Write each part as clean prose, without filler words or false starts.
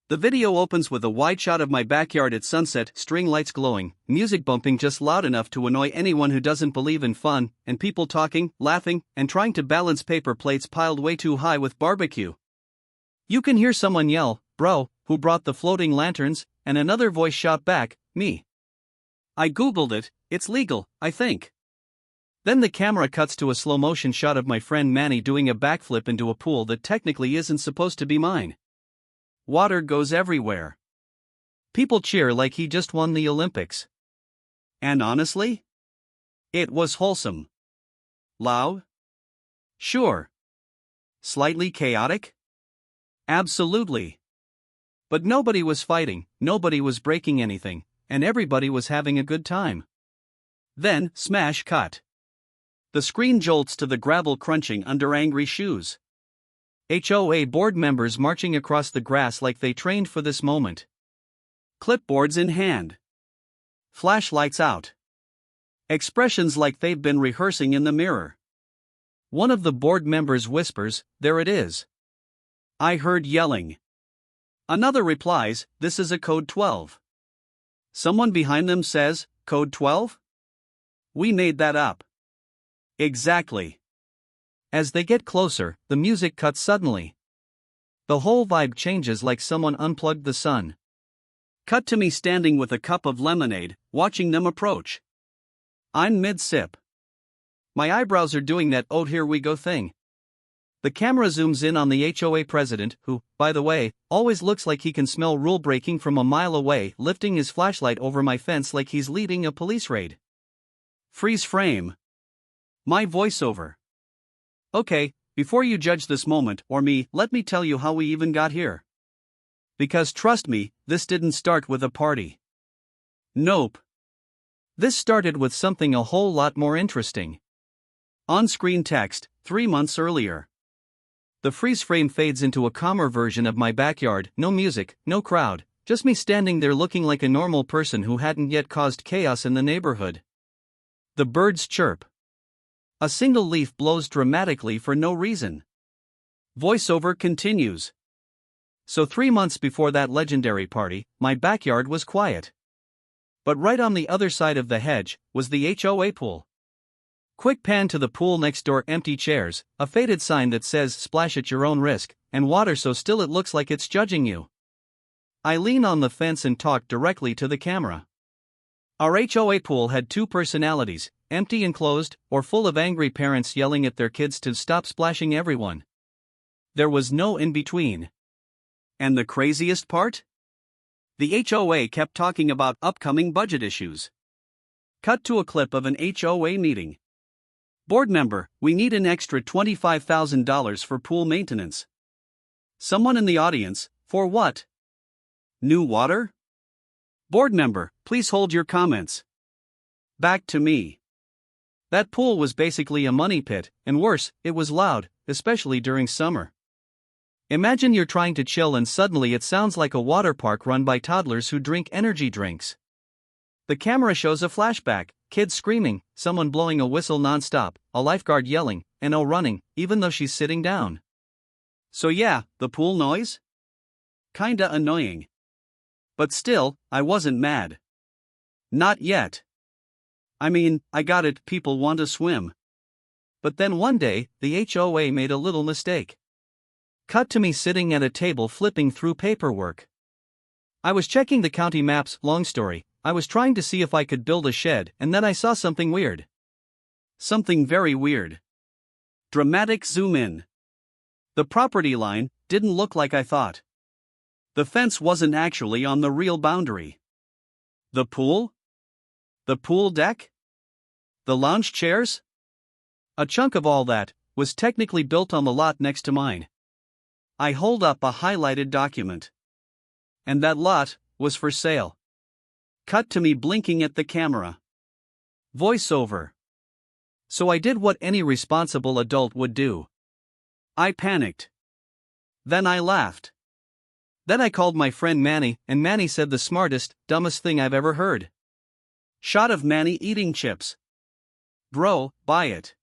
The video opens with a wide shot of my backyard at sunset, string lights glowing, music bumping just loud enough to annoy anyone who doesn't believe in fun, and people talking, laughing, and trying to balance paper plates piled way too high with barbecue. You can hear someone yell, "Bro, who brought the floating lanterns?" and another voice shout back, "Me." I googled it, it's legal, I think. Then the camera cuts to a slow motion shot of my friend Manny doing a backflip into a pool that technically isn't supposed to be mine. Water goes everywhere. People cheer like he just won the Olympics. And honestly, it was wholesome. Loud? Sure. Slightly chaotic? Absolutely. But nobody was fighting, nobody was breaking anything, and everybody was having a good time. Then, smash cut. The screen jolts to the gravel crunching under angry shoes. HOA board members marching across the grass like they trained for this moment. Clipboards in hand. Flashlights out. Expressions like they've been rehearsing in the mirror. One of the board members whispers, "There it is." I heard yelling. Another replies, "This is a code 12. Someone behind them says, "Code 12? We made that up." Exactly. As they get closer, the music cuts suddenly. The whole vibe changes like someone unplugged the sun. Cut to me standing with a cup of lemonade, watching them approach. I'm mid-sip. My eyebrows are doing that "oh here we go" thing. The camera zooms in on the HOA president, who, by the way, always looks like he can smell rule breaking from a mile away, lifting his flashlight over my fence like he's leading a police raid. Freeze frame. My voiceover. Okay, before you judge this moment, or me, let me tell you how we even got here. Because trust me, this didn't start with a party. Nope. This started with something a whole lot more interesting. On-screen text, 3 months earlier. The freeze frame fades into a calmer version of my backyard, no music, no crowd, just me standing there looking like a normal person who hadn't yet caused chaos in the neighborhood. The birds chirp. A single leaf blows dramatically for no reason. Voiceover continues. So 3 months before that legendary party, my backyard was quiet. But right on the other side of the hedge was the HOA pool. Quick pan to the pool next door, empty chairs, a faded sign that says "splash at your own risk," and water so still it looks like it's judging you. I lean on the fence and talk directly to the camera. Our HOA pool had 2 personalities, empty and closed, or full of angry parents yelling at their kids to stop splashing everyone. There was no in between. And the craziest part? The HOA kept talking about upcoming budget issues. Cut to a clip of an HOA meeting. Board member, we need an extra $25,000 for pool maintenance. Someone in the audience, for what? New water? Board member, please hold your comments. Back to me. That pool was basically a money pit, and worse, it was loud, especially during summer. Imagine you're trying to chill and suddenly it sounds like a water park run by toddlers who drink energy drinks. The camera shows a flashback, kids screaming, someone blowing a whistle non-stop, a lifeguard yelling, and running, even though she's sitting down. So yeah, the pool noise? Kinda annoying. But still, I wasn't mad. Not yet. I mean, I got it, people want to swim. But then one day, the HOA made a little mistake. Cut to me sitting at a table flipping through paperwork. I was checking the county maps, long story. I was trying to see if I could build a shed, and then I saw something weird. Something very weird. Dramatic zoom in. The property line didn't look like I thought. The fence wasn't actually on the real boundary. The pool? The pool deck? The lounge chairs? A chunk of all that was technically built on the lot next to mine. I hold up a highlighted document. And that lot was for sale. Cut to me blinking at the camera. Voiceover. So I did what any responsible adult would do. I panicked. Then I laughed. Then I called my friend Manny, and Manny said the smartest, dumbest thing I've ever heard. Shot of Manny eating chips. Bro, buy it.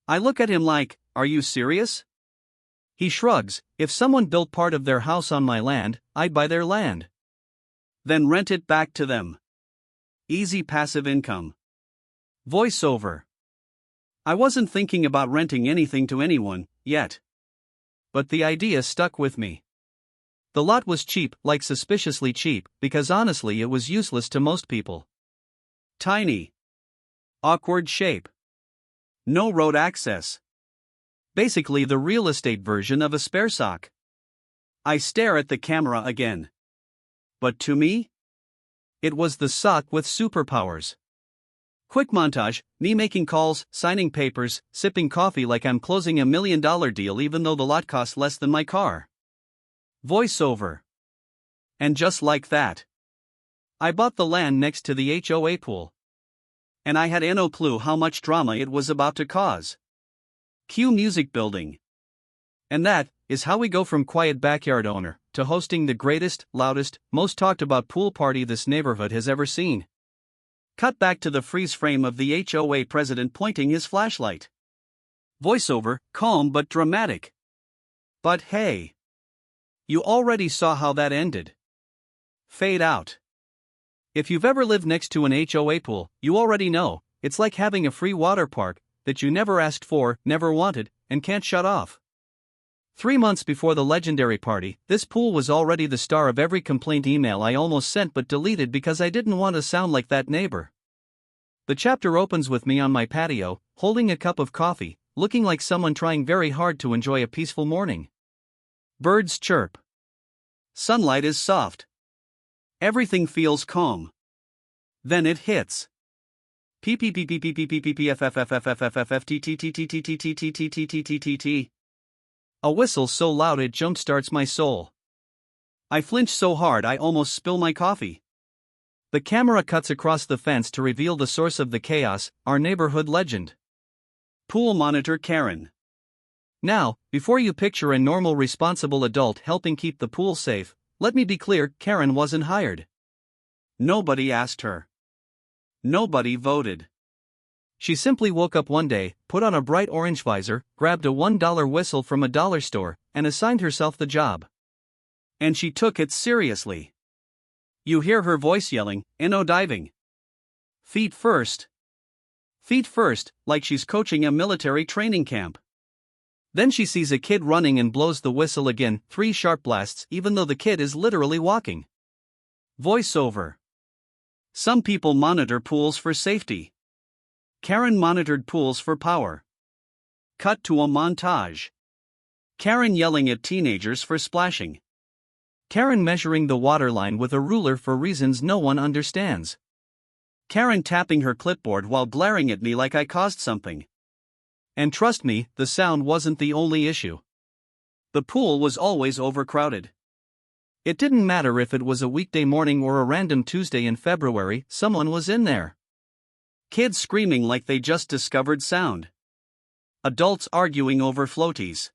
I look at him like, are you serious? He shrugs. If someone built part of their house on my land, I'd buy their land. Then rent it back to them. Easy passive income. Voiceover. I wasn't thinking about renting anything to anyone, yet. But the idea stuck with me. The lot was cheap, like suspiciously cheap, because honestly it was useless to most people. Tiny. Awkward shape. No road access. Basically the real estate version of a spare sock. I stare at the camera again. But to me, it was the sock with superpowers. Quick montage, me making calls, signing papers, sipping coffee like I'm closing $1 million deal even though the lot costs less than my car. Voiceover. And just like that, I bought the land next to the HOA pool. And I had no clue how much drama it was about to cause. Cue music building. And that is how we go from quiet backyard owner to hosting the greatest, loudest, most talked about pool party this neighborhood has ever seen. Cut back to the freeze frame of the HOA president pointing his flashlight. Voiceover, calm but dramatic. But hey, you already saw how that ended. Fade out. If you've ever lived next to an HOA pool, you already know, it's like having a free water park that you never asked for, never wanted, and can't shut off. 3 months before the legendary party, this pool was already the star of every complaint email I almost sent but deleted because I didn't want to sound like that neighbor. The chapter opens with me on my patio, holding a cup of coffee, looking like someone trying very hard to enjoy a peaceful morning. Birds chirp. Sunlight is soft. Everything feels calm. Then it hits. A whistle so loud it jumpstarts my soul. I flinch so hard I almost spill my coffee. The camera cuts across the fence to reveal the source of the chaos, our neighborhood legend. Pool monitor Karen. Now, before you picture a normal responsible adult helping keep the pool safe, let me be clear, Karen wasn't hired. Nobody asked her. Nobody voted. She simply woke up one day, put on a bright orange visor, grabbed a $1 whistle from a dollar store, and assigned herself the job. And she took it seriously. You hear her voice yelling, "No diving. Feet first. Feet first," like she's coaching a military training camp. Then she sees a kid running and blows the whistle again, 3 sharp blasts, even though the kid is literally walking. Voiceover. Some people monitor pools for safety. Karen monitored pools for power. Cut to a montage. Karen yelling at teenagers for splashing. Karen measuring the waterline with a ruler for reasons no one understands. Karen tapping her clipboard while glaring at me like I caused something. And trust me, the sound wasn't the only issue. The pool was always overcrowded. It didn't matter if it was a weekday morning or a random Tuesday in February, someone was in there. Kids screaming like they just discovered sound. Adults arguing over floaties.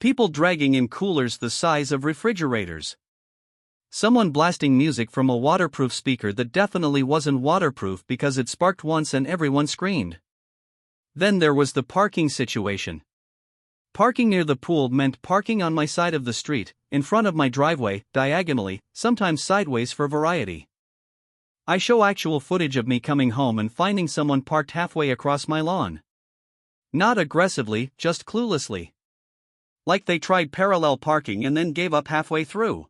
People dragging in coolers the size of refrigerators. Someone blasting music from a waterproof speaker that definitely wasn't waterproof because it sparked once and everyone screamed. Then there was the parking situation. Parking near the pool meant parking on my side of the street, in front of my driveway, diagonally, sometimes sideways for variety. I show actual footage of me coming home and finding someone parked halfway across my lawn. Not aggressively, just cluelessly. Like they tried parallel parking and then gave up halfway through.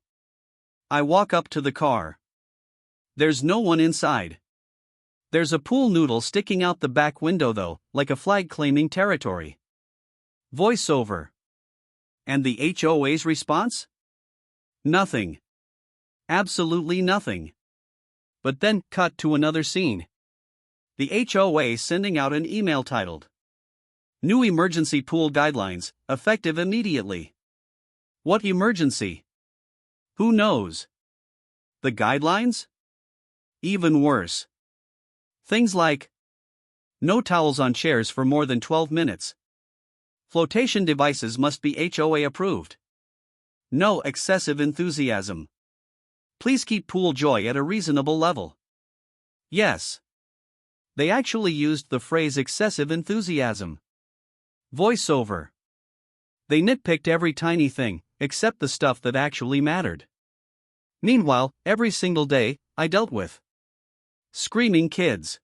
I walk up to the car. There's no one inside. There's a pool noodle sticking out the back window though, like a flag claiming territory. Voiceover. And the HOA's response? Nothing. Absolutely nothing. But then, cut to another scene. The HOA sending out an email titled, "New Emergency Pool Guidelines, effective immediately." What emergency? Who knows? The guidelines? Even worse. Things like, no towels on chairs for more than 12 minutes. Flotation devices must be HOA approved. No excessive enthusiasm. Please keep pool joy at a reasonable level. Yes. They actually used the phrase excessive enthusiasm. Voiceover. They nitpicked every tiny thing, except the stuff that actually mattered. Meanwhile, every single day, I dealt with screaming kids,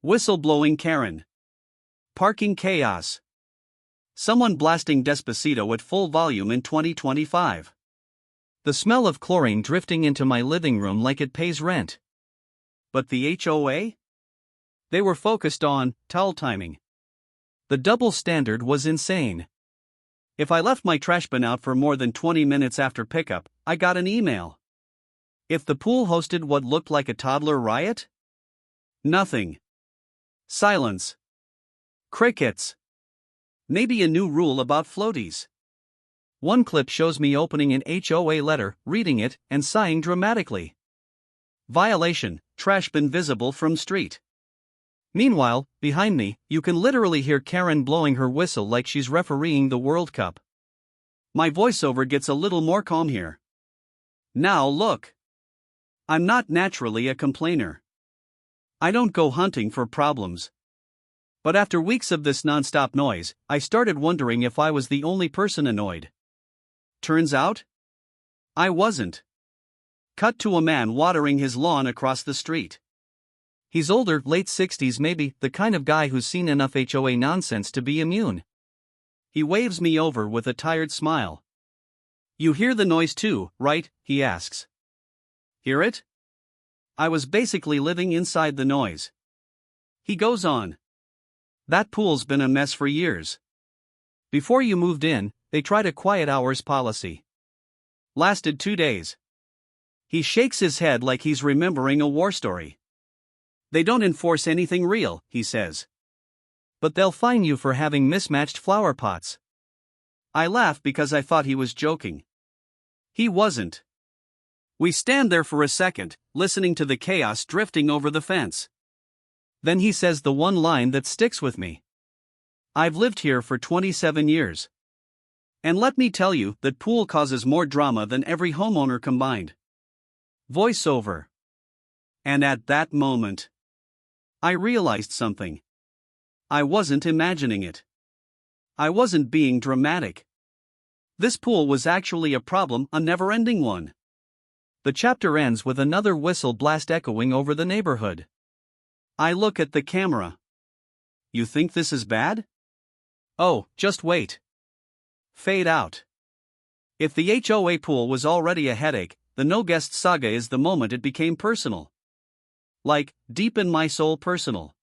whistleblowing Karen, parking chaos, someone blasting Despacito at full volume in 2025. The smell of chlorine drifting into my living room like it pays rent. But the HOA? They were focused on towel timing. The double standard was insane. If I left my trash bin out for more than 20 minutes after pickup, I got an email. If the pool hosted what looked like a toddler riot? Nothing. Silence. Crickets. Maybe a new rule about floaties. One clip shows me opening an HOA letter, reading it, and sighing dramatically. Violation, trash bin visible from street. Meanwhile, behind me, you can literally hear Karen blowing her whistle like she's refereeing the World Cup. My voiceover gets a little more calm here. Now look. I'm not naturally a complainer. I don't go hunting for problems. But after weeks of this non-stop noise, I started wondering if I was the only person annoyed. Turns out, I wasn't. Cut to a man watering his lawn across the street. He's older, late 60s maybe, the kind of guy who's seen enough HOA nonsense to be immune. He waves me over with a tired smile. You hear the noise too, right? He asks. Hear it? I was basically living inside the noise. He goes on. That pool's been a mess for years. Before you moved in, they tried a quiet hours policy. Lasted 2 days. He shakes his head like he's remembering a war story. They don't enforce anything real, he says. But they'll fine you for having mismatched flower pots. I laugh because I thought he was joking. He wasn't. We stand there for a second, listening to the chaos drifting over the fence. Then he says the one line that sticks with me. I've lived here for 27 years. And let me tell you that pool causes more drama than every homeowner combined. Voiceover. And at that moment, I realized something. I wasn't imagining it. I wasn't being dramatic. This pool was actually a problem, a never-ending one. The chapter ends with another whistle blast echoing over the neighborhood. I look at the camera. You think this is bad? Oh, just wait. Fade out. If the HOA pool was already a headache, the no-guest saga is the moment it became personal. Like, deep in my soul personal.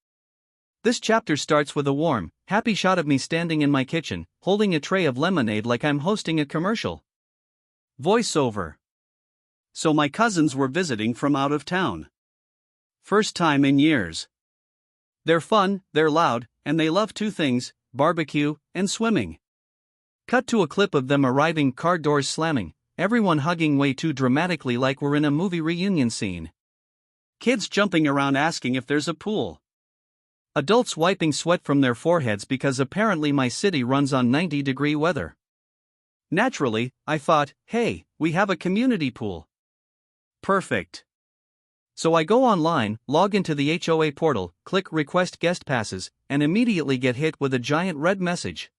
This chapter starts with a warm, happy shot of me standing in my kitchen, holding a tray of lemonade like I'm hosting a commercial. Voiceover. So my cousins were visiting from out of town. First time in years. They're fun, they're loud, and they love 2 things, barbecue and swimming. Cut to a clip of them arriving, car doors slamming, everyone hugging way too dramatically like we're in a movie reunion scene. Kids jumping around asking if there's a pool. Adults wiping sweat from their foreheads because apparently my city runs on 90-degree weather. Naturally, I thought, hey, we have a community pool. Perfect. So I go online, log into the HOA portal, click request guest passes, and immediately get hit with a giant red message.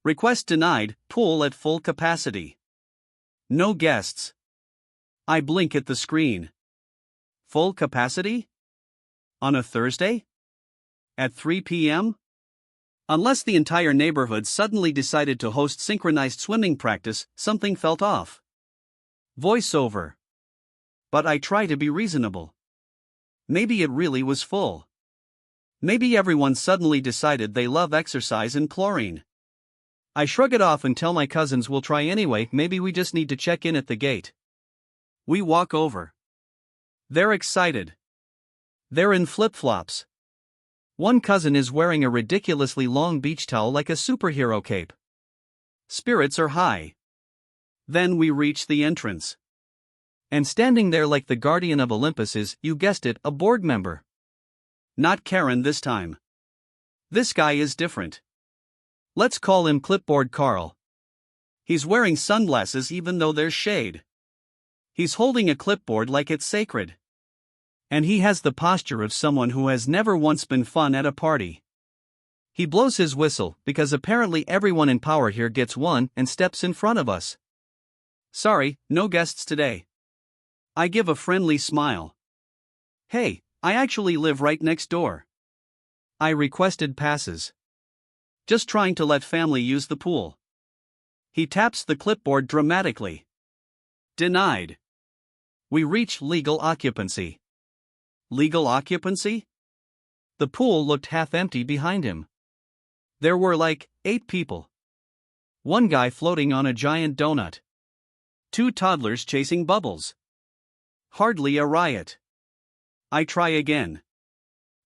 Request denied, pool at full capacity. No guests. I blink at the screen. Full capacity? On a Thursday? At 3 p.m.? Unless the entire neighborhood suddenly decided to host synchronized swimming practice, something felt off. Voiceover. But I try to be reasonable. Maybe it really was full. Maybe everyone suddenly decided they love exercise and chlorine. I shrug it off and tell my cousins we'll try anyway, maybe we just need to check in at the gate. We walk over. They're excited. They're in flip-flops. One cousin is wearing a ridiculously long beach towel like a superhero cape. Spirits are high. Then we reach the entrance. And standing there like the guardian of Olympus is, you guessed it, a board member. Not Karen this time. This guy is different. Let's call him Clipboard Carl. He's wearing sunglasses even though there's shade. He's holding a clipboard like it's sacred. And he has the posture of someone who has never once been fun at a party. He blows his whistle because apparently everyone in power here gets one and steps in front of us. Sorry, no guests today. I give a friendly smile. Hey, I actually live right next door. I requested passes. Just trying to let family use the pool. He taps the clipboard dramatically. Denied. We reach legal occupancy. Legal occupancy? The pool looked half empty behind him. There were like 8 people. One guy floating on a giant donut. 2 toddlers chasing bubbles. Hardly a riot. I try again.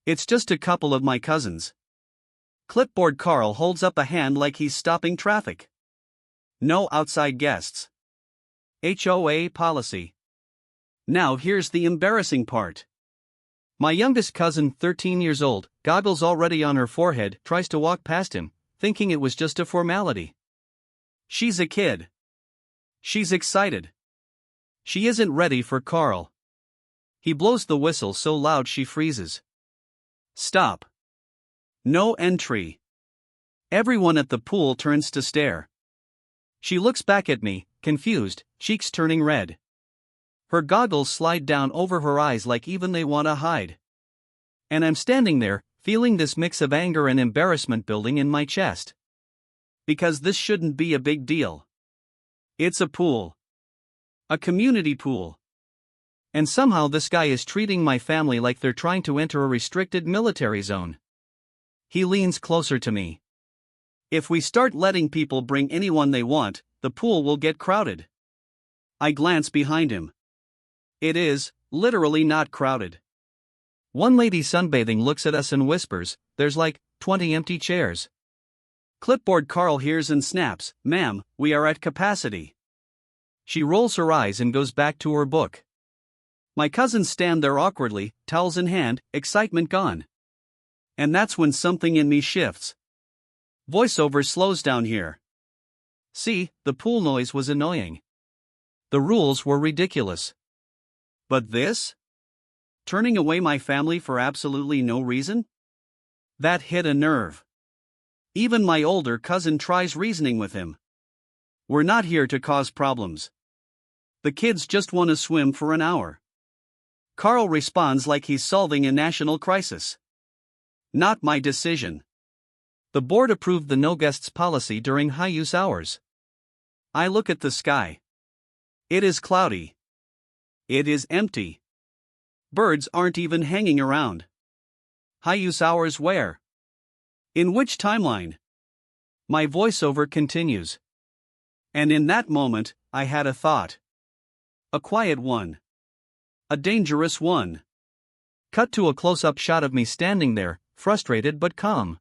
It's just a couple of my cousins. Clipboard Carl holds up a hand like he's stopping traffic. No outside guests. HOA policy. Now here's the embarrassing part. My youngest cousin, 13 years old, goggles already on her forehead, tries to walk past him, thinking it was just a formality. She's a kid. She's excited. She isn't ready for Carl. He blows the whistle so loud she freezes. Stop. No entry. Everyone at the pool turns to stare. She looks back at me, confused, cheeks turning red. Her goggles slide down over her eyes like even they want to hide. And I'm standing there, feeling this mix of anger and embarrassment building in my chest. Because this shouldn't be a big deal. It's a pool. A community pool. And somehow this guy is treating my family like they're trying to enter a restricted military zone. He leans closer to me. If we start letting people bring anyone they want, the pool will get crowded. I glance behind him. It is, literally not crowded. One lady sunbathing looks at us and whispers, "There's like 20 empty chairs." Clipboard Carl hears and snaps, "Ma'am, we are at capacity." She rolls her eyes and goes back to her book. My cousins stand there awkwardly, towels in hand, excitement gone. And that's when something in me shifts. Voiceover slows down here. See, the pool noise was annoying. The rules were ridiculous. But this? Turning away my family for absolutely no reason? That hit a nerve. Even my older cousin tries reasoning with him. We're not here to cause problems. The kids just want to swim for an hour. Carl responds like he's solving a national crisis. Not my decision. The board approved the no guests policy during high use hours. I look at the sky. It is cloudy. It is empty. Birds aren't even hanging around. High use hours where? In which timeline? My voiceover continues. And in that moment, I had a thought. A quiet one. A dangerous one. Cut to a close-up shot of me standing there, frustrated but calm.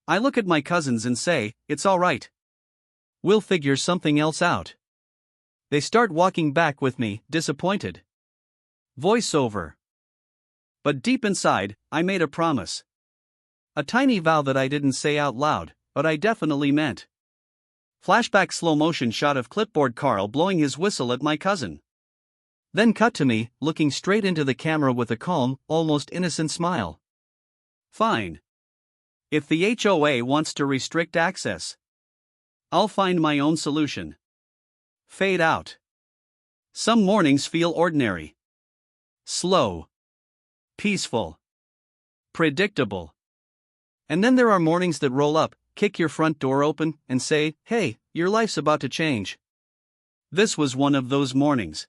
I look at my cousins and say, "It's all right. We'll figure something else out." They start walking back with me, disappointed. Voiceover. But deep inside, I made a promise. A tiny vow that I didn't say out loud, but I definitely meant. Flashback slow motion shot of clipboard Carl blowing his whistle at my cousin. Then cut to me, looking straight into the camera with a calm, almost innocent smile. Fine. If the HOA wants to restrict access, I'll find my own solution. Fade out. Some mornings feel ordinary. Slow. Peaceful. Predictable. And then there are mornings that roll up, kick your front door open, and say, "Hey, your life's about to change." This was one of those mornings.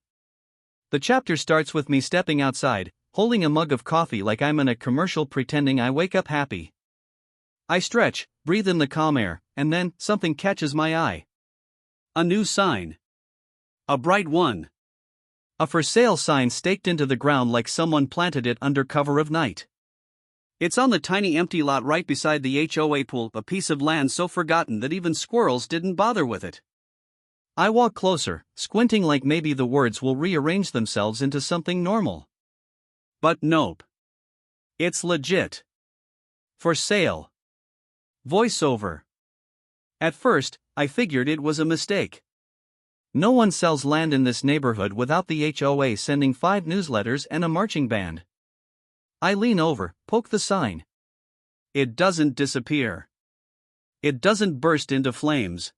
The chapter starts with me stepping outside, holding a mug of coffee like I'm in a commercial pretending I wake up happy. I stretch, breathe in the calm air, and then something catches my eye. A new sign. A bright one. A for sale sign staked into the ground like someone planted it under cover of night. It's on the tiny empty lot right beside the HOA pool, a piece of land so forgotten that even squirrels didn't bother with it. I walk closer, squinting like maybe the words will rearrange themselves into something normal. But nope. It's legit. For sale. Voiceover. At first, I figured it was a mistake. No one sells land in this neighborhood without the HOA sending 5 newsletters and a marching band. I lean over, poke the sign. It doesn't disappear. It doesn't burst into flames.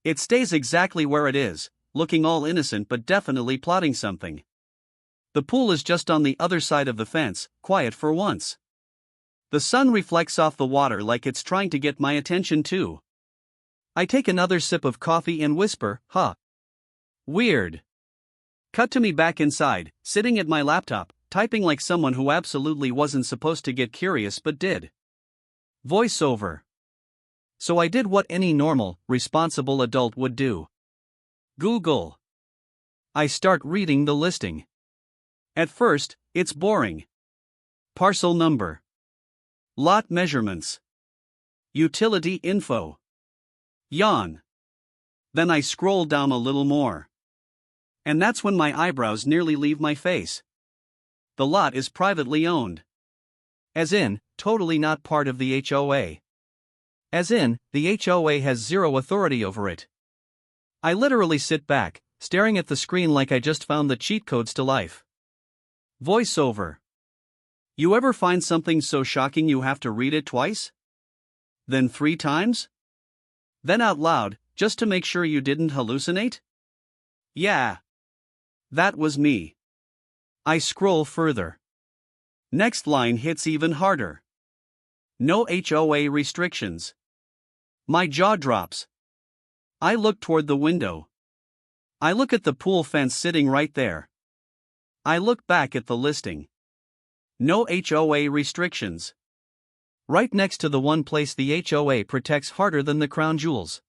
It stays exactly where it is, looking all innocent but definitely plotting something. The pool is just on the other side of the fence, quiet for once. The sun reflects off the water like it's trying to get my attention too. I take another sip of coffee and whisper, huh. Weird. Cut to me back inside, sitting at my laptop, typing like someone who absolutely wasn't supposed to get curious but did. Voiceover. So I did what any normal, responsible adult would do. Google. I start reading the listing. At first, it's boring. Parcel number. Lot measurements. Utility info. Yawn. Then I scroll down a little more. And that's when my eyebrows nearly leave my face. The lot is privately owned. As in, totally not part of the HOA. As in, the HOA has zero authority over it. I literally sit back, staring at the screen like I just found the cheat codes to life. Voiceover. You ever find something so shocking you have to read it twice? Then 3 times? Then out loud, just to make sure you didn't hallucinate? Yeah. That was me. I scroll further. Next line hits even harder. No HOA restrictions. My jaw drops. I look toward the window. I look at the pool fence sitting right there. I look back at the listing. No HOA restrictions. Right next to the one place the HOA protects harder than the crown jewels.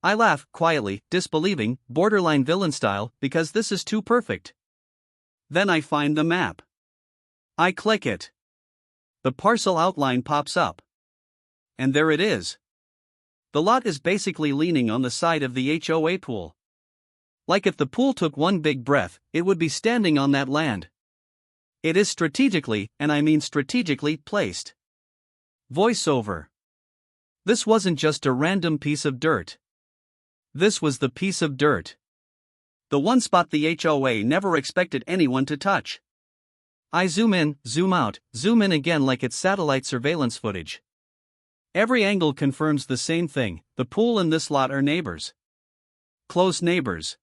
I laugh, quietly, disbelieving, borderline villain style, because this is too perfect. Then I find the map. I click it. The parcel outline pops up. And there it is. The lot is basically leaning on the side of the HOA pool. Like if the pool took one big breath, it would be standing on that land. It is strategically, and I mean strategically, placed. Voiceover. This wasn't just a random piece of dirt. This was the piece of dirt. The one spot the HOA never expected anyone to touch. I zoom in, zoom out, zoom in again like it's satellite surveillance footage. Every angle confirms the same thing: the pool and this lot are neighbors. Close neighbors.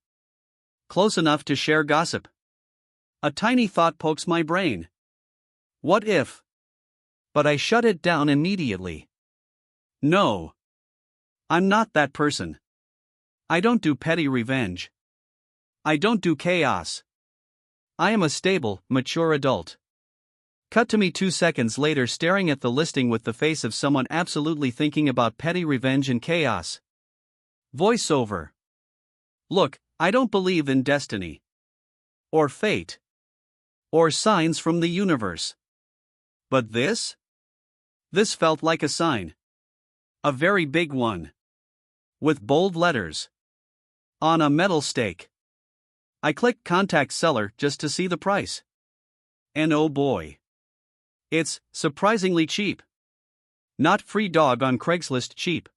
Close enough to share gossip. A tiny thought pokes my brain. What if? But I shut it down immediately. No. I'm not that person. I don't do petty revenge. I don't do chaos. I am a stable, mature adult. Cut to me 2 seconds later staring at the listing with the face of someone absolutely thinking about petty revenge and chaos. Voiceover. Look, I don't believe in destiny. Or fate. Or signs from the universe. But this? This felt like a sign. A very big one. With bold letters. On a metal stake. I click Contact Seller just to see the price. And oh boy. It's surprisingly cheap. Not free dog on Craigslist cheap.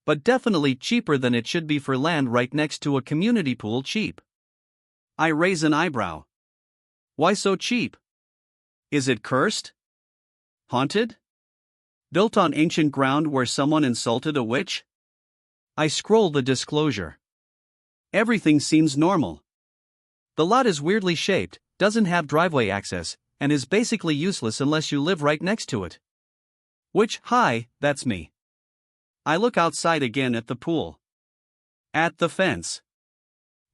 But definitely cheaper than it should be for land right next to a community pool cheap. I raise an eyebrow. Why so cheap? Is it cursed? Haunted? Built on ancient ground where someone insulted a witch? I scroll the disclosure. Everything seems normal. The lot is weirdly shaped, doesn't have driveway access, and is basically useless unless you live right next to it. Which, hi, that's me. I look outside again at the pool. At the fence.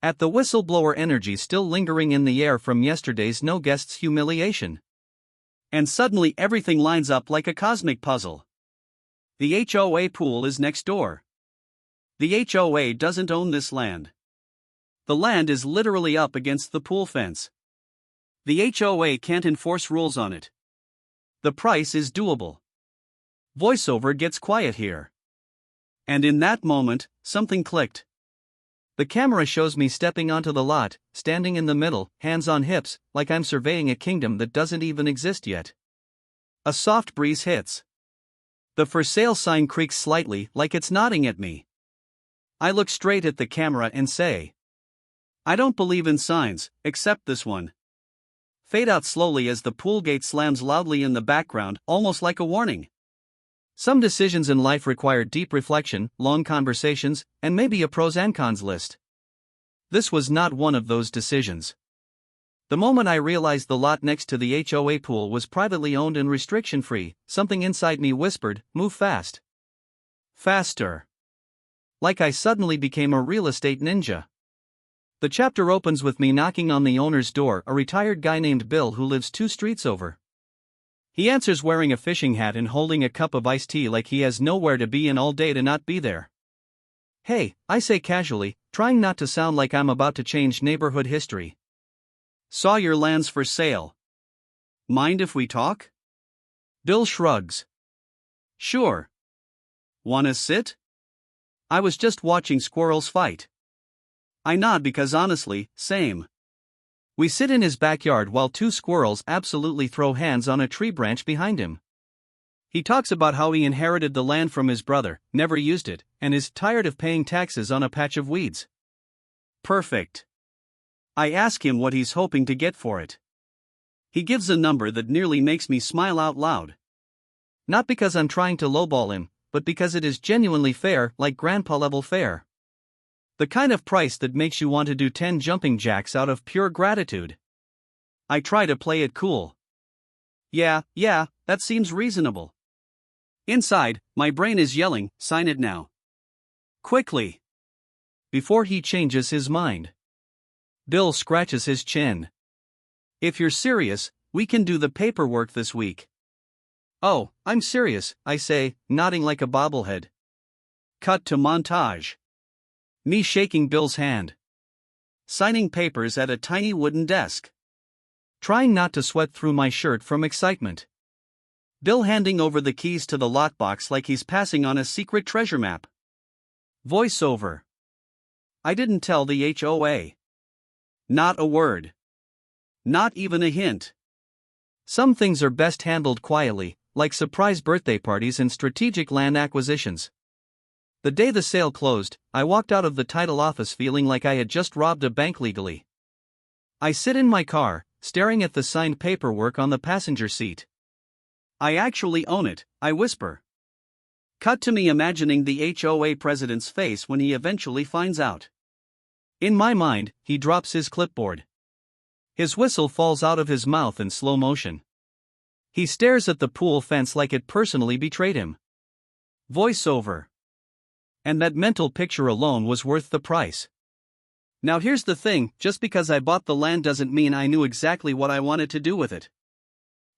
At the whistleblower energy still lingering in the air from yesterday's no guests humiliation. And suddenly everything lines up like a cosmic puzzle. The HOA pool is next door. The HOA doesn't own this land. The land is literally up against the pool fence. The HOA can't enforce rules on it. The price is doable. Voiceover gets quiet here. And in that moment, something clicked. The camera shows me stepping onto the lot, standing in the middle, hands on hips, like I'm surveying a kingdom that doesn't even exist yet. A soft breeze hits. The for sale sign creaks slightly, like it's nodding at me. I look straight at the camera and say, I don't believe in signs, except this one. fade out slowly as the pool gate slams loudly in the background, almost like a warning. Some decisions in life require deep reflection, long conversations, and maybe a pros and cons list. This was not one of those decisions. The moment I realized the lot next to the HOA pool was privately owned and restriction-free, something inside me whispered, "Move fast. Faster." Like I suddenly became a real estate ninja. The chapter opens with me knocking on the owner's door, a retired guy named Bill who lives 2 streets over. He answers wearing a fishing hat and holding a cup of iced tea like he has nowhere to be and all day to not be there. "Hey," I say casually, trying not to sound like I'm about to change neighborhood history. "Saw your land's for sale. Mind if we talk?" Bill shrugs. "Sure. Wanna sit?" "I was just watching squirrels fight." I nod because honestly, same. We sit in his backyard while 2 squirrels absolutely throw hands on a tree branch behind him. He talks about how he inherited the land from his brother, never used it, and is tired of paying taxes on a patch of weeds. Perfect. I ask him what he's hoping to get for it. He gives a number that nearly makes me smile out loud. Not because I'm trying to lowball him, but because it is genuinely fair, like grandpa level fair. The kind of price that makes you want to do 10 jumping jacks out of pure gratitude. I try to play it cool. Yeah, that seems reasonable. Inside, my brain is yelling, "Sign it now. Quickly." Before he changes his mind. Bill scratches his chin. "If you're serious, we can do the paperwork this week." "Oh, I'm serious," I say, nodding like a bobblehead. Cut to montage. Me shaking Bill's hand. Signing papers at a tiny wooden desk. Trying not to sweat through my shirt from excitement. Bill handing over the keys to the lot box like he's passing on a secret treasure map. Voiceover. I didn't tell the HOA. Not a word. Not even a hint. Some things are best handled quietly, like surprise birthday parties and strategic land acquisitions. The day the sale closed, I walked out of the title office feeling like I had just robbed a bank legally. I sit in my car, staring at the signed paperwork on the passenger seat. "I actually own it," I whisper. Cut to me imagining the HOA president's face when he eventually finds out. In my mind, he drops his clipboard. His whistle falls out of his mouth in slow motion. He stares at the pool fence like it personally betrayed him. Voiceover. And that mental picture alone was worth the price. Now here's the thing, just because I bought the land doesn't mean I knew exactly what I wanted to do with it.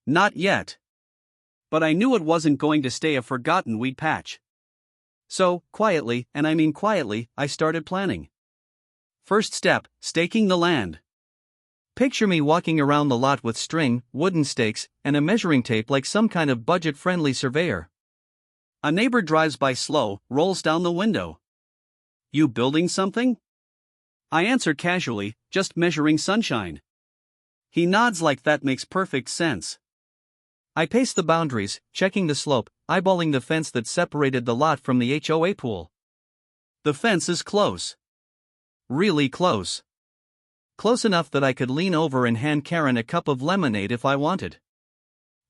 Not yet. But I knew it wasn't going to stay a forgotten weed patch. So, quietly, and I mean quietly, I started planning. First step, staking the land. Picture me walking around the lot with string, wooden stakes, and a measuring tape like some kind of budget-friendly surveyor. A neighbor drives by slow, rolls down the window. "You building something?" I answer casually, "Just measuring sunshine." He nods like that makes perfect sense. I pace the boundaries, checking the slope, eyeballing the fence that separated the lot from the HOA pool. The fence is close. Really close. Close enough that I could lean over and hand Karen a cup of lemonade if I wanted.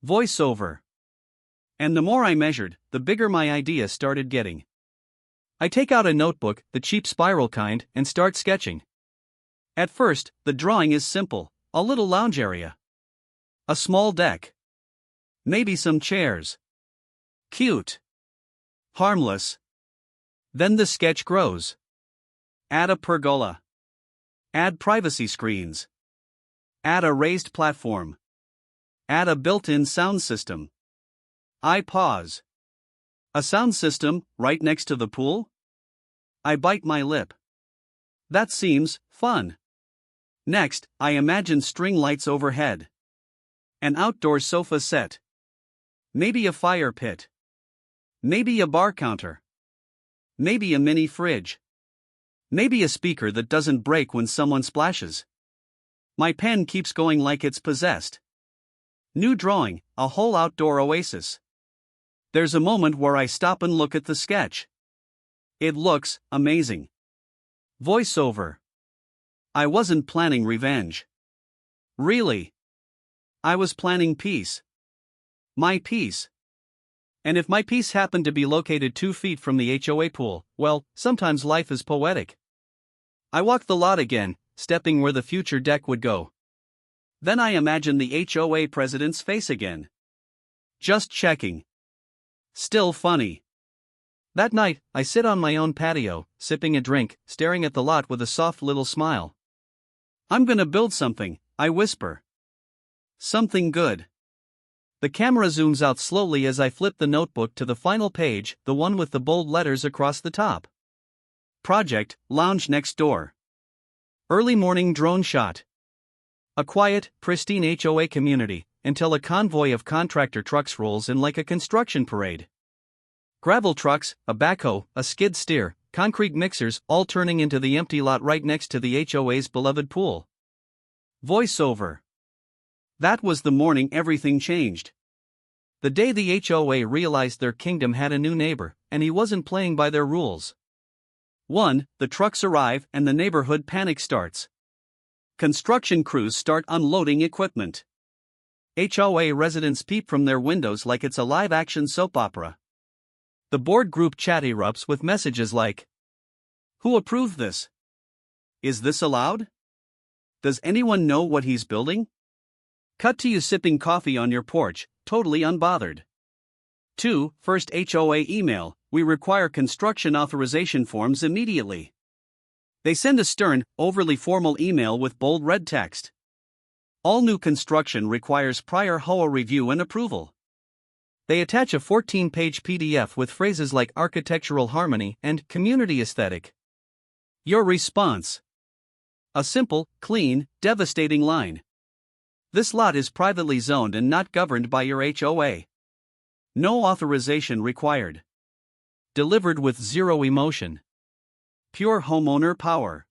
Voiceover. And the more I measured, the bigger my idea started getting. I take out a notebook, the cheap spiral kind, and start sketching. At first, the drawing is simple, a little lounge area. A small deck. Maybe some chairs. Cute. Harmless. Then the sketch grows. Add a pergola. Add privacy screens. Add a raised platform. Add a built-in sound system. I pause. A sound system, right next to the pool? I bite my lip. That seems fun. Next, I imagine string lights overhead. An outdoor sofa set. Maybe a fire pit. Maybe a bar counter. Maybe a mini fridge. Maybe a speaker that doesn't break when someone splashes. My pen keeps going like it's possessed. New drawing, a whole outdoor oasis. There's a moment where I stop and look at the sketch. It looks amazing. Voiceover. I wasn't planning revenge. Really. I was planning peace. My peace. And if my peace happened to be located 2 feet from the HOA pool, well, sometimes life is poetic. I walked the lot again, stepping where the future deck would go. Then I imagined the HOA president's face again. Just checking. Still funny. That night, I sit on my own patio, sipping a drink, staring at the lot with a soft little smile. I'm gonna build something, I whisper. Something good. The camera zooms out slowly as I flip the notebook to the final page, the one with the bold letters across the top. Project, Lounge Next Door. Early morning drone shot. A quiet, pristine HOA community, until a convoy of contractor trucks rolls in like a construction parade. Gravel trucks, a backhoe, a skid steer, concrete mixers, all turning into the empty lot right next to the HOA's beloved pool. Voiceover. That was the morning everything changed. The day the HOA realized their kingdom had a new neighbor, and he wasn't playing by their rules. 1. The trucks arrive and the neighborhood panic starts. Construction crews start unloading equipment. HOA residents peep from their windows like it's a live-action soap opera. The board group chat erupts with messages like, "Who approved this? Is this allowed? Does anyone know what he's building?" Cut to you sipping coffee on your porch, totally unbothered. 2. First HOA email, "We require construction authorization forms immediately." They send a stern, overly formal email with bold red text. All new construction requires prior HOA review and approval. They attach a 14-page PDF with phrases like architectural harmony and community aesthetic. Your response. A simple, clean, devastating line. This lot is privately zoned and not governed by your HOA. No authorization required. Delivered with zero emotion. Pure homeowner power.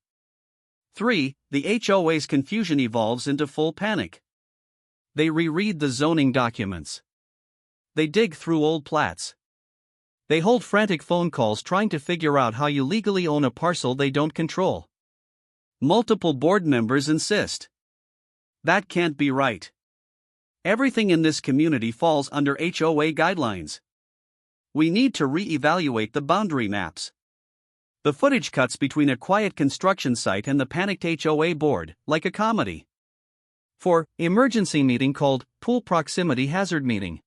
3. The HOA's confusion evolves into full panic. They reread the zoning documents. They dig through old plats. They hold frantic phone calls trying to figure out how you legally own a parcel they don't control. Multiple board members insist. That can't be right. Everything in this community falls under HOA guidelines. We need to re-evaluate the boundary maps. The footage cuts between a quiet construction site and the panicked HOA board, like a comedy. 4. Emergency meeting called Pool Proximity Hazard Meeting.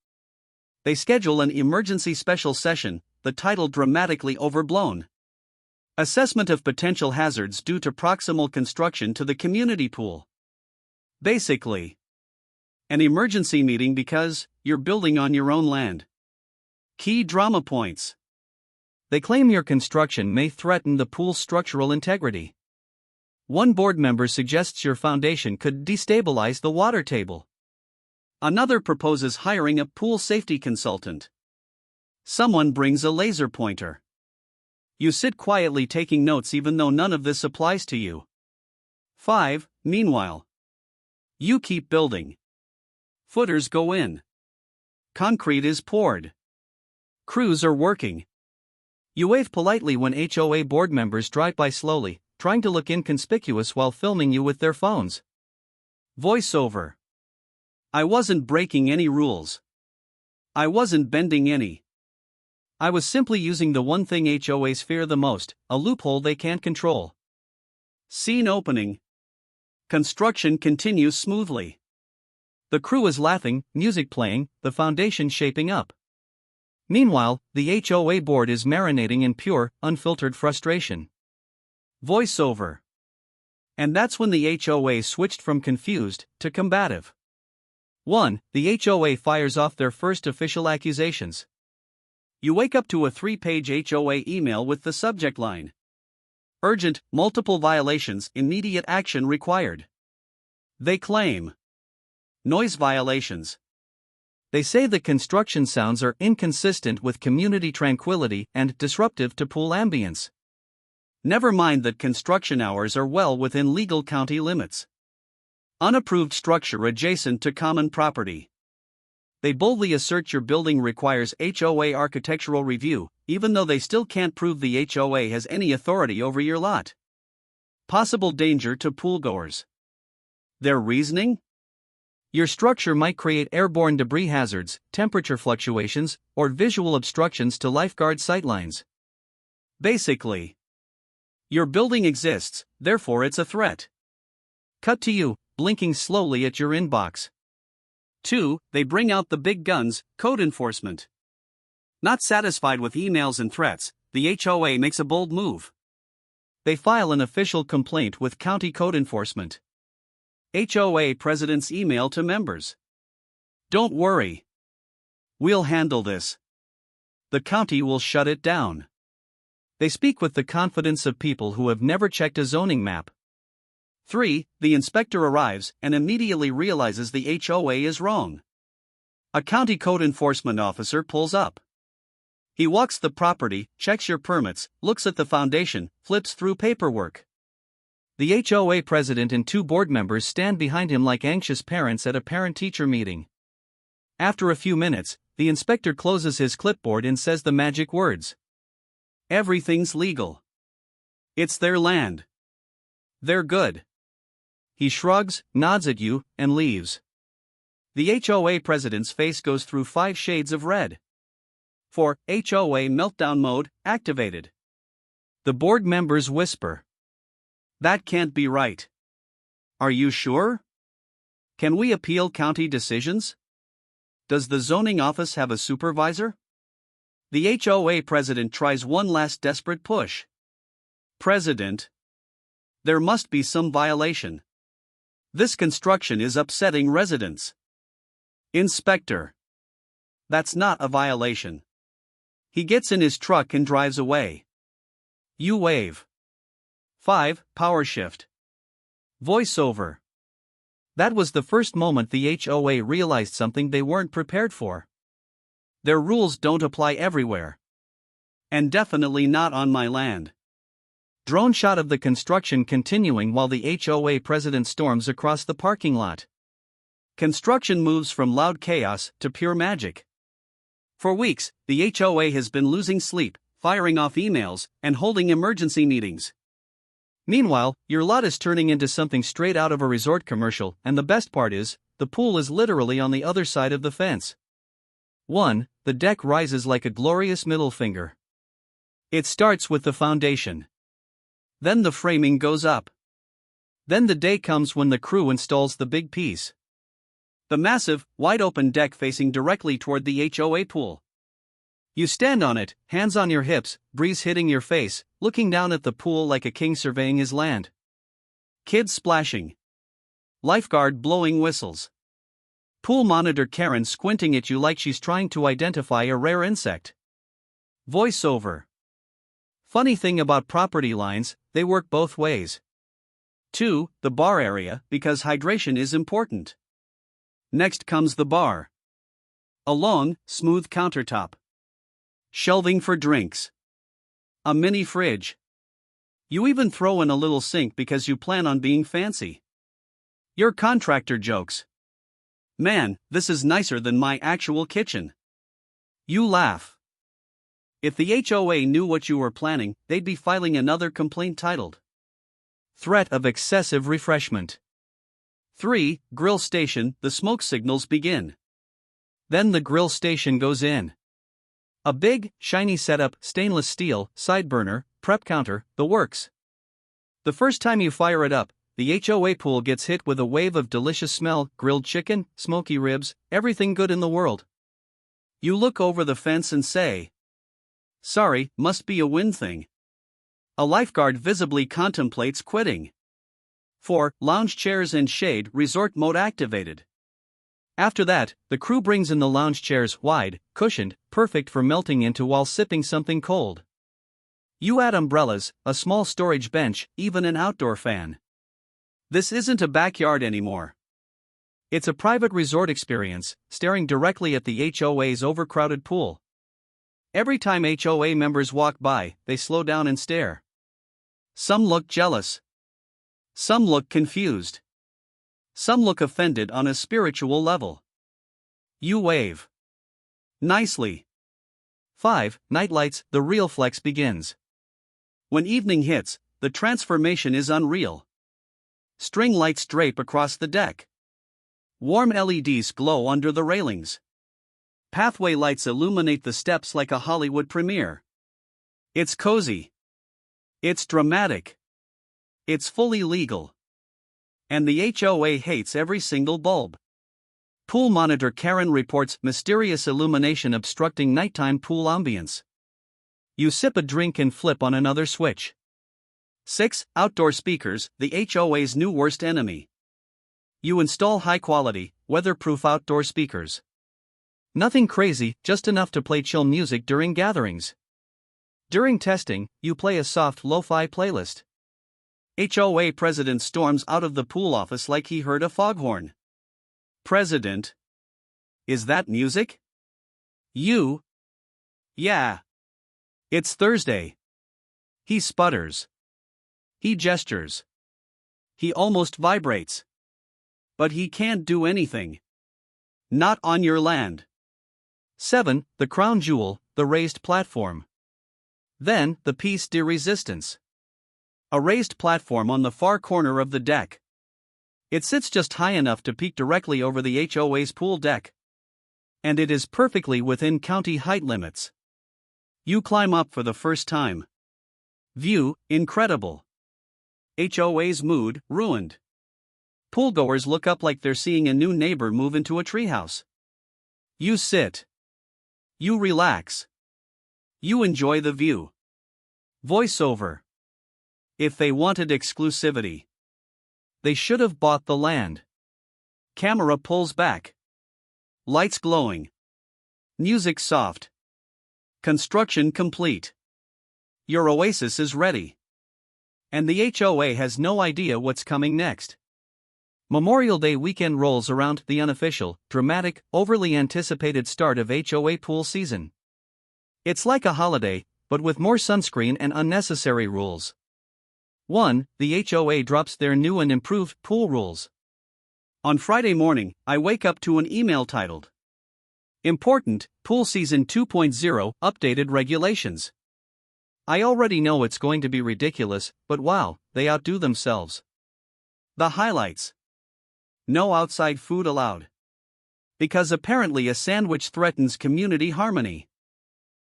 They schedule an emergency special session, the title dramatically overblown. Assessment of potential hazards due to proximal construction to the community pool. Basically, an emergency meeting because you're building on your own land. Key drama points. They claim your construction may threaten the pool's structural integrity. One board member suggests your foundation could destabilize the water table. Another proposes hiring a pool safety consultant. Someone brings a laser pointer. You sit quietly taking notes even though none of this applies to you. 5. Meanwhile, you keep building. Footers go in. Concrete is poured. Crews are working. You wave politely when HOA board members drive by slowly, trying to look inconspicuous while filming you with their phones. Voiceover. I wasn't breaking any rules. I wasn't bending any. I was simply using the one thing HOAs fear the most, a loophole they can't control. Scene opening. Construction continues smoothly. The crew is laughing, music playing, the foundation shaping up. Meanwhile, the HOA board is marinating in pure, unfiltered frustration. Voiceover. And that's when the HOA switched from confused to combative. 1. The HOA fires off their first official accusations. You wake up to a 3-page HOA email with the subject line: Urgent, multiple violations, immediate action required. They claim noise violations. They say the construction sounds are inconsistent with community tranquility and disruptive to pool ambience. Never mind that construction hours are well within legal county limits. Unapproved structure adjacent to common property. They boldly assert your building requires HOA architectural review, even though they still can't prove the HOA has any authority over your lot. Possible danger to poolgoers. Their reasoning? Your structure might create airborne debris hazards, temperature fluctuations, or visual obstructions to lifeguard sightlines. Basically, your building exists, therefore it's a threat. Cut to you, blinking slowly at your inbox. 2. They bring out the big guns, code enforcement. Not satisfied with emails and threats, the HOA makes a bold move. They file an official complaint with county code enforcement. HOA president's email to members. Don't worry. We'll handle this. The county will shut it down. They speak with the confidence of people who have never checked a zoning map. 3. The inspector arrives and immediately realizes the HOA is wrong. A county code enforcement officer pulls up. He walks the property, checks your permits, looks at the foundation, flips through paperwork. The HOA president and 2 board members stand behind him like anxious parents at a parent-teacher meeting. After a few minutes, the inspector closes his clipboard and says the magic words. Everything's legal. It's their land. They're good. He shrugs, nods at you, and leaves. The HOA president's face goes through 5 shades of red. 4. HOA meltdown mode activated. The board members whisper. That can't be right. Are you sure? Can we appeal county decisions? Does the zoning office have a supervisor? The HOA president tries one last desperate push. President. There must be some violation. This construction is upsetting residents. Inspector. That's not a violation. He gets in his truck and drives away. You wave. 5. Power shift. Voiceover. That was the first moment the HOA realized something they weren't prepared for. Their rules don't apply everywhere. And definitely not on my land. Drone shot of the construction continuing while the HOA president storms across the parking lot. Construction moves from loud chaos to pure magic. For weeks, the HOA has been losing sleep, firing off emails, and holding emergency meetings. Meanwhile, your lot is turning into something straight out of a resort commercial, and the best part is, the pool is literally on the other side of the fence. 1. The deck rises like a glorious middle finger. It starts with the foundation. Then the framing goes up. Then the day comes when the crew installs the big piece. The massive, wide-open deck facing directly toward the HOA pool. You stand on it, hands on your hips, breeze hitting your face, looking down at the pool like a king surveying his land. Kids splashing. Lifeguard blowing whistles. Pool monitor Karen squinting at you like she's trying to identify a rare insect. Voiceover. Funny thing about property lines, they work both ways. 2. The bar area, because hydration is important. Next comes the bar. A long, smooth countertop. Shelving for drinks. A mini fridge. You even throw in a little sink because you plan on being fancy. Your contractor jokes. Man, this is nicer than my actual kitchen. You laugh. If the HOA knew what you were planning, they'd be filing another complaint titled Threat of Excessive Refreshment. 3. Grill station, the smoke signals begin. Then the grill station goes in. A big, shiny setup, stainless steel, side burner, prep counter, the works. The first time you fire it up, the HOA pool gets hit with a wave of delicious smell, grilled chicken, smoky ribs, everything good in the world. You look over the fence and say, sorry, must be a wind thing. A lifeguard visibly contemplates quitting. 4. Lounge chairs and shade, resort mode activated. After that, the crew brings in the lounge chairs, wide, cushioned, perfect for melting into while sipping something cold. You add umbrellas, a small storage bench, even an outdoor fan. This isn't a backyard anymore. It's a private resort experience, staring directly at the HOA's overcrowded pool. Every time HOA members walk by, they slow down and stare. Some look jealous. Some look confused. Some look offended on a spiritual level. You wave. Nicely. 5. Nightlights, the real flex begins. When evening hits, the transformation is unreal. String lights drape across the deck. Warm LEDs glow under the railings. Pathway lights illuminate the steps like a Hollywood premiere. It's cozy. It's dramatic. It's fully legal. And the HOA hates every single bulb. Pool monitor Karen reports mysterious illumination obstructing nighttime pool ambience. You sip a drink and flip on another switch. 6. Outdoor speakers, the HOA's new worst enemy. You install high-quality, weatherproof outdoor speakers. Nothing crazy, just enough to play chill music during gatherings. During testing, you play a soft lo-fi playlist. HOA president storms out of the pool office like he heard a foghorn. President. Is that music? You? Yeah. It's Thursday. He sputters. He gestures. He almost vibrates. But he can't do anything. Not on your land. 7. The crown jewel, the raised platform. Then, the piece de resistance. A raised platform on the far corner of the deck. It sits just high enough to peek directly over the HOA's pool deck. And it is perfectly within county height limits. You climb up for the first time. View, incredible. HOA's mood, ruined. Poolgoers look up like they're seeing a new neighbor move into a treehouse. You sit. You relax. You enjoy the view. Voiceover. If they wanted exclusivity, they should have bought the land. Camera pulls back. Lights glowing. Music soft. Construction complete. Your oasis is ready. And the HOA has no idea what's coming next. Memorial Day weekend rolls around, the unofficial, dramatic, overly anticipated start of HOA pool season. It's like a holiday, but with more sunscreen and unnecessary rules. 1. The HOA drops their new and improved pool rules. On Friday morning, I wake up to an email titled, Important, Pool Season 2.0, Updated Regulations. I already know it's going to be ridiculous, but wow, they outdo themselves. The highlights. No outside food allowed. Because apparently a sandwich threatens community harmony.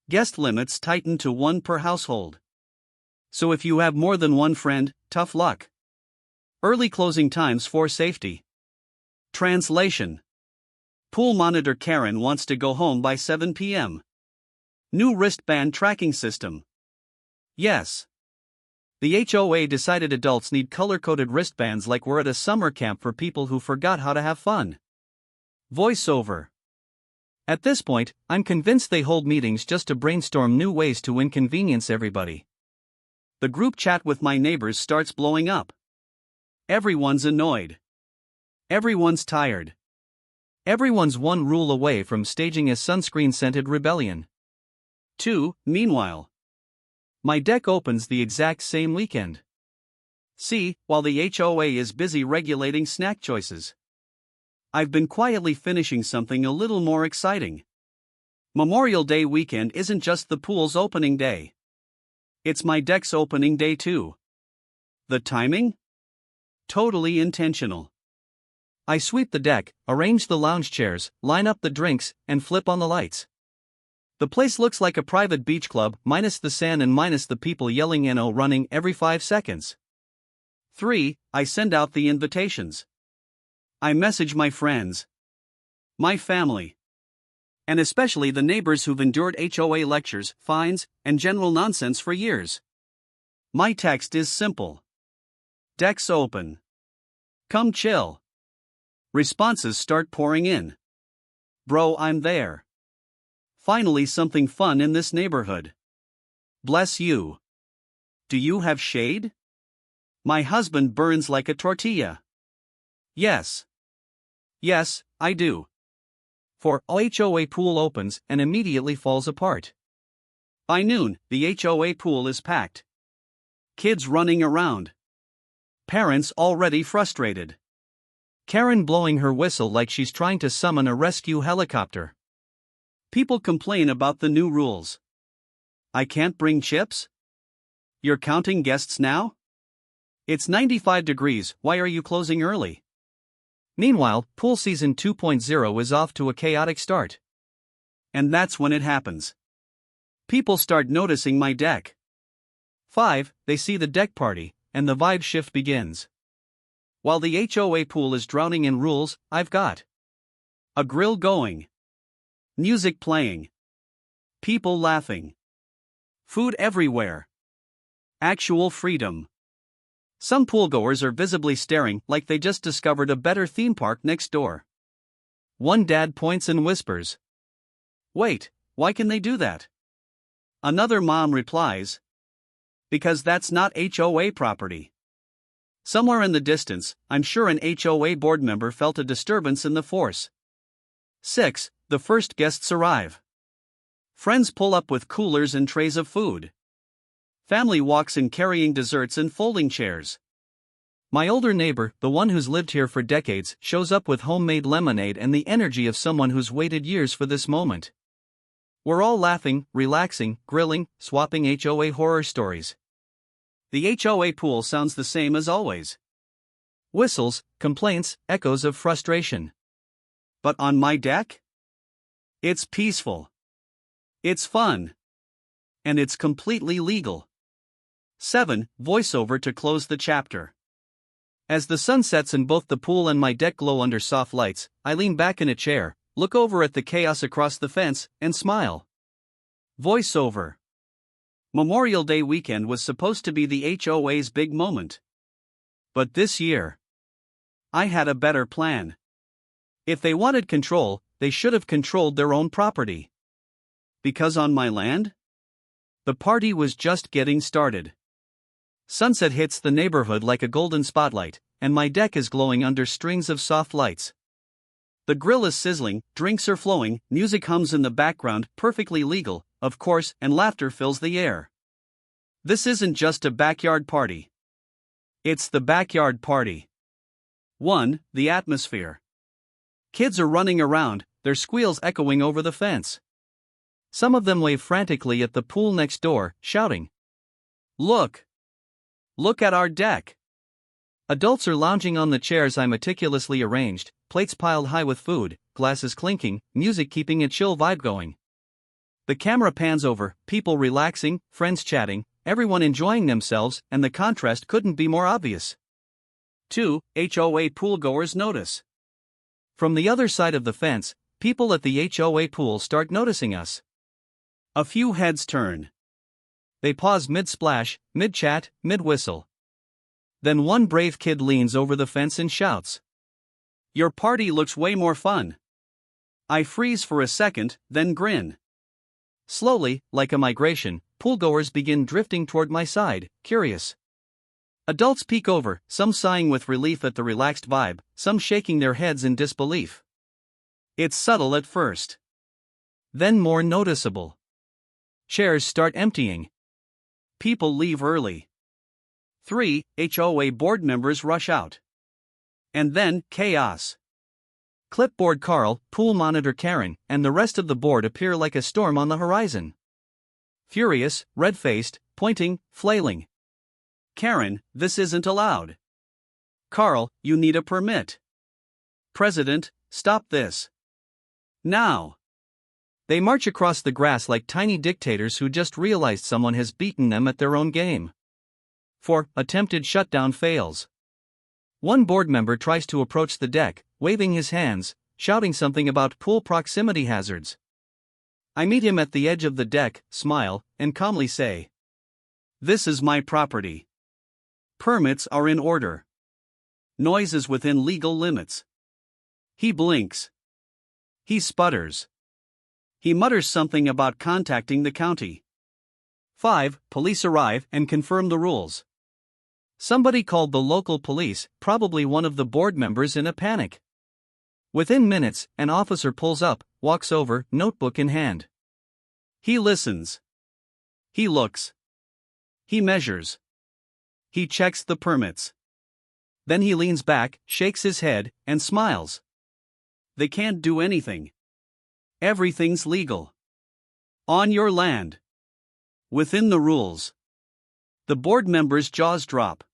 Guest limits tightened to 1 per household. So if you have more than one friend, tough luck. Early closing times for safety. Translation. Pool monitor Karen wants to go home by 7 p.m. New wristband tracking system. Yes. The HOA decided adults need color-coded wristbands like we're at a summer camp for people who forgot how to have fun. Voiceover. At this point, I'm convinced they hold meetings just to brainstorm new ways to inconvenience everybody. The group chat with my neighbors starts blowing up. Everyone's annoyed. Everyone's tired. Everyone's one rule away from staging a sunscreen-scented rebellion. 2. Meanwhile, my deck opens the exact same weekend. See, while the HOA is busy regulating snack choices, I've been quietly finishing something a little more exciting. Memorial Day weekend isn't just the pool's opening day. It's my deck's opening day too. The timing? Totally intentional. I sweep the deck, arrange the lounge chairs, line up the drinks, and flip on the lights. The place looks like a private beach club, minus the sand and minus the people yelling "no" running every 5 seconds. 3. I send out the invitations. I message my friends, my family, and especially the neighbors who've endured HOA lectures, fines, and general nonsense for years. My text is simple. Deck's open. Come chill. Responses start pouring in. Bro, I'm there. Finally something fun in this neighborhood. Bless you. Do you have shade? My husband burns like a tortilla. Yes. Yes, I do. For HOA pool opens and immediately falls apart. By noon, the HOA pool is packed. Kids running around. Parents already frustrated. Karen blowing her whistle like she's trying to summon a rescue helicopter. People complain about the new rules. I can't bring chips? You're counting guests now? It's 95 degrees, why are you closing early? Meanwhile, pool season 2.0 is off to a chaotic start. And that's when it happens. People start noticing my deck. 5. They see the deck party, and the vibe shift begins. While the HOA pool is drowning in rules, I've got a grill going, music playing, people laughing, food everywhere, actual freedom. Some poolgoers are visibly staring like they just discovered a better theme park next door. One dad points and whispers, "Wait, why can they do that?" Another mom replies, "Because that's not HOA property." Somewhere in the distance, I'm sure an HOA board member felt a disturbance in the force. 6. The first guests arrive. Friends pull up with coolers and trays of food. Family walks in carrying desserts and folding chairs. My older neighbor, the one who's lived here for decades, shows up with homemade lemonade and the energy of someone who's waited years for this moment. We're all laughing, relaxing, grilling, swapping HOA horror stories. The HOA pool sounds the same as always. Whistles, complaints, echoes of frustration. But on my deck? It's peaceful. It's fun. And it's completely legal. 7. Voiceover to close the chapter. As the sun sets and both the pool and my deck glow under soft lights, I lean back in a chair, look over at the chaos across the fence, and smile. Voiceover. Memorial Day weekend was supposed to be the HOA's big moment. But this year, I had a better plan. If they wanted control, they should have controlled their own property. Because on my land? The party was just getting started. Sunset hits the neighborhood like a golden spotlight, and my deck is glowing under strings of soft lights. The grill is sizzling, drinks are flowing, music hums in the background, perfectly legal, of course, and laughter fills the air. This isn't just a backyard party. It's the backyard party. 1. The atmosphere. Kids are running around, their squeals echoing over the fence. Some of them wave frantically at the pool next door, shouting, "Look! Look at our deck!" Adults are lounging on the chairs I meticulously arranged, plates piled high with food, glasses clinking, music keeping a chill vibe going. The camera pans over, people relaxing, friends chatting, everyone enjoying themselves, and the contrast couldn't be more obvious. 2. HOA poolgoers notice. From the other side of the fence, people at the HOA pool start noticing us. A few heads turn. They pause mid-splash, mid-chat, mid-whistle. Then one brave kid leans over the fence and shouts, "Your party looks way more fun." I freeze for a second, then grin. Slowly, like a migration, poolgoers begin drifting toward my side, curious. Adults peek over, some sighing with relief at the relaxed vibe, some shaking their heads in disbelief. It's subtle at first. Then more noticeable. Chairs start emptying. People leave early. 3. HOA board members rush out. And then, chaos. Clipboard Carl, pool monitor Karen, and the rest of the board appear like a storm on the horizon. Furious, red-faced, pointing, flailing. "Karen, this isn't allowed." "Carl, you need a permit." "President, stop this. Now." They march across the grass like tiny dictators who just realized someone has beaten them at their own game. 4. Attempted shutdown fails. One board member tries to approach the deck, waving his hands, shouting something about pool proximity hazards. I meet him at the edge of the deck, smile, and calmly say, "This is my property. Permits are in order. Noise is within legal limits." He blinks. He sputters. He mutters something about contacting the county. 5. Police arrive and confirm the rules. Somebody called the local police, probably one of the board members in a panic. Within minutes, an officer pulls up, walks over, notebook in hand. He listens. He looks. He measures. He checks the permits. Then he leans back, shakes his head, and smiles. They can't do anything. Everything's legal. On your land. Within the rules. The board members' jaws drop.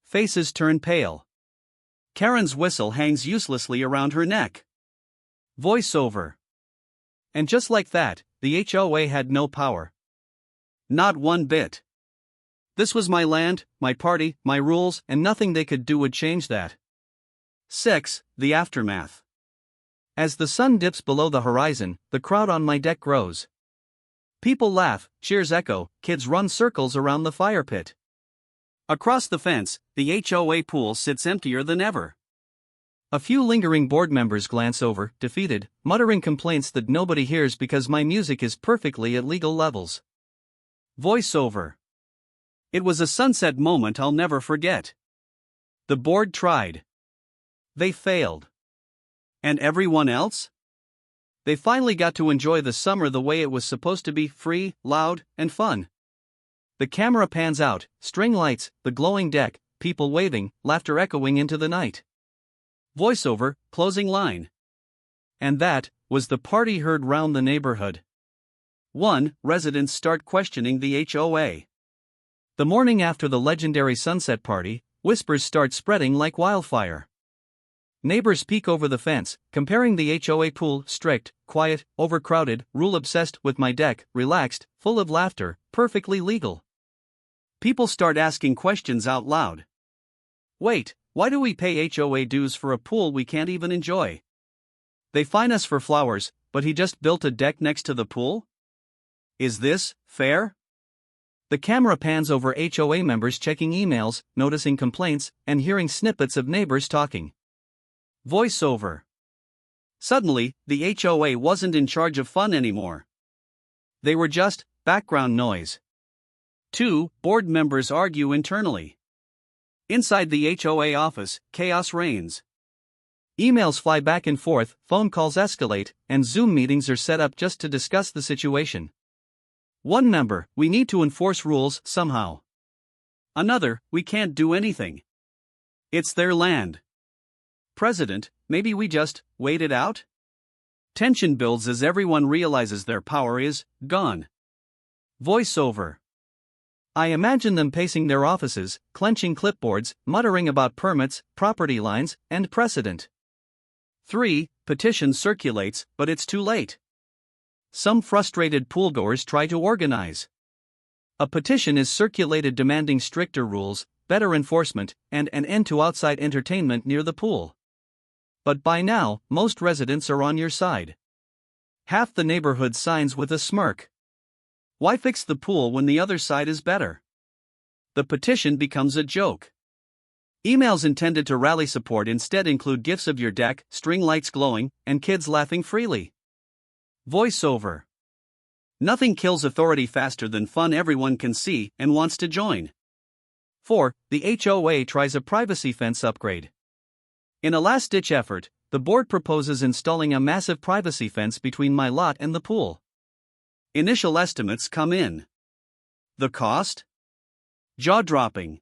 Faces turn pale. Karen's whistle hangs uselessly around her neck. Voiceover. And just like that, the HOA had no power. Not one bit. This was my land, my party, my rules, and nothing they could do would change that. 6. The aftermath. As the sun dips below the horizon, the crowd on my deck grows. People laugh, cheers echo, kids run circles around the fire pit. Across the fence, the HOA pool sits emptier than ever. A few lingering board members glance over, defeated, muttering complaints that nobody hears because my music is perfectly at legal levels. Voiceover. It was a sunset moment I'll never forget. The board tried. They failed. And everyone else? They finally got to enjoy the summer the way it was supposed to be, free, loud, and fun. The camera pans out, string lights, the glowing deck, people waving, laughter echoing into the night. Voiceover, closing line. And that was the party heard round the neighborhood. 1. Residents start questioning the HOA. The morning after the legendary sunset party, whispers start spreading like wildfire. Neighbors peek over the fence, comparing the HOA pool, strict, quiet, overcrowded, rule-obsessed, with my deck, relaxed, full of laughter, perfectly legal. People start asking questions out loud. Wait, why do we pay HOA dues for a pool we can't even enjoy? They fine us for flowers, but he just built a deck next to the pool? Is this fair? The camera pans over HOA members checking emails, noticing complaints, and hearing snippets of neighbors talking. Voiceover. Suddenly, the HOA wasn't in charge of fun anymore. They were just background noise. 2. Board members argue internally. Inside the HOA office, chaos reigns. Emails fly back and forth, phone calls escalate, and Zoom meetings are set up just to discuss the situation. One member, we need to enforce rules somehow. Another, we can't do anything. It's their land. President, maybe we just wait it out? Tension builds as everyone realizes their power is gone. Voiceover. I imagine them pacing their offices, clenching clipboards, muttering about permits, property lines, and precedent. 3. Petition circulates, but it's too late. Some frustrated poolgoers try to organize. A petition is circulated demanding stricter rules, better enforcement, and an end to outside entertainment near the pool. But by now, most residents are on your side. Half the neighborhood signs with a smirk. Why fix the pool when the other side is better? The petition becomes a joke. Emails intended to rally support instead include gifs of your deck, string lights glowing, and kids laughing freely. Voiceover. Nothing kills authority faster than fun everyone can see and wants to join. 4. The HOA tries a privacy fence upgrade. In a last-ditch effort, the board proposes installing a massive privacy fence between my lot and the pool. Initial estimates come in. The cost? Jaw-dropping.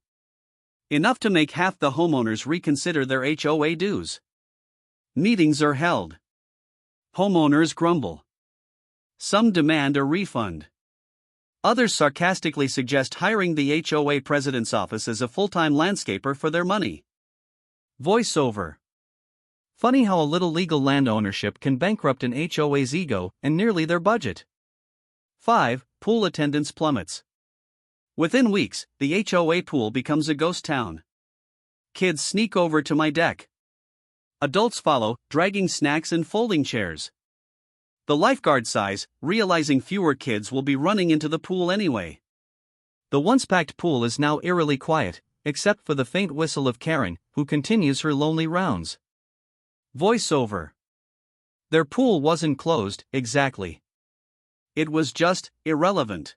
Enough to make half the homeowners reconsider their HOA dues. Meetings are held. Homeowners grumble. Some demand a refund. Others sarcastically suggest hiring the HOA president's office as a full-time landscaper for their money. Voiceover. Funny how a little legal land ownership can bankrupt an HOA's ego and nearly their budget. 5. Pool attendance plummets. Within weeks, the HOA pool becomes a ghost town. Kids sneak over to my deck. Adults follow, dragging snacks and folding chairs. The lifeguard sighs, realizing fewer kids will be running into the pool anyway. The once-packed pool is now eerily quiet, except for the faint whistle of Karen, who continues her lonely rounds. Voiceover. Their pool wasn't closed, exactly. It was just irrelevant.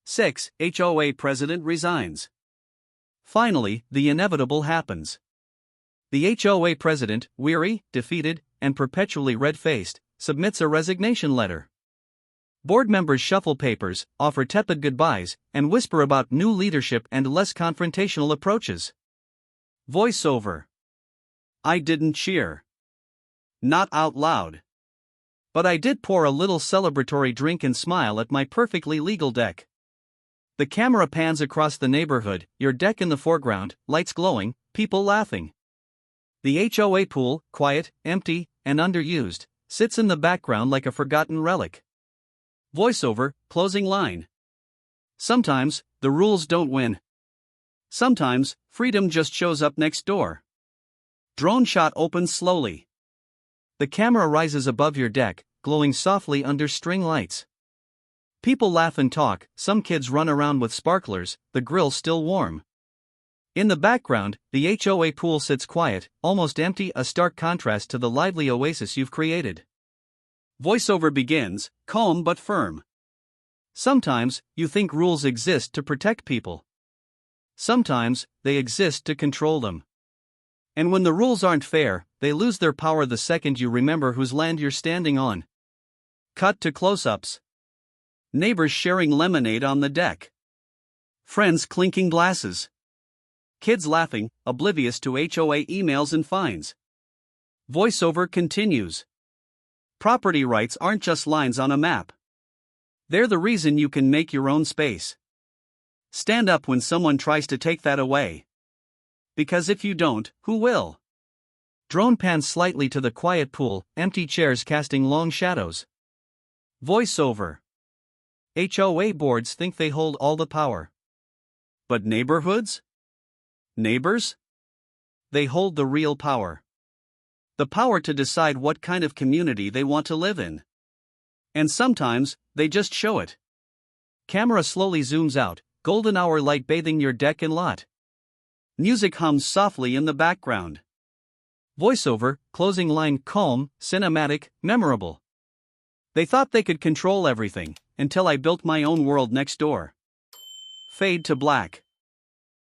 6. HOA president resigns. Finally, the inevitable happens. The HOA president, weary, defeated, and perpetually red-faced, submits a resignation letter. Board members shuffle papers, offer tepid goodbyes, and whisper about new leadership and less confrontational approaches. Voiceover. I didn't cheer. Not out loud. But I did pour a little celebratory drink and smile at my perfectly legal deck. The camera pans across the neighborhood, your deck in the foreground, lights glowing, people laughing. The HOA pool, quiet, empty, and underused, sits in the background like a forgotten relic. Voiceover, closing line. Sometimes, the rules don't win. Sometimes, freedom just shows up next door. Drone shot opens slowly. The camera rises above your deck, glowing softly under string lights. People laugh and talk, some kids run around with sparklers, the grill still warm. In the background, the HOA pool sits quiet, almost empty, a stark contrast to the lively oasis you've created. Voiceover begins, calm but firm. Sometimes, you think rules exist to protect people. Sometimes, they exist to control them. And when the rules aren't fair, they lose their power the second you remember whose land you're standing on. Cut to close-ups. Neighbors sharing lemonade on the deck. Friends clinking glasses. Kids laughing, oblivious to HOA emails and fines. Voiceover continues. Property rights aren't just lines on a map. They're the reason you can make your own space. Stand up when someone tries to take that away. Because if you don't, who will? Drone pans slightly to the quiet pool, empty chairs casting long shadows. Voiceover. HOA boards think they hold all the power. But neighborhoods? Neighbors? They hold the real power. The power to decide what kind of community they want to live in. And sometimes, they just show it. Camera slowly zooms out, golden hour light bathing your deck and lot. Music hums softly in the background. Voiceover, closing line, calm, cinematic, memorable. They thought they could control everything, until I built my own world next door. Fade to black.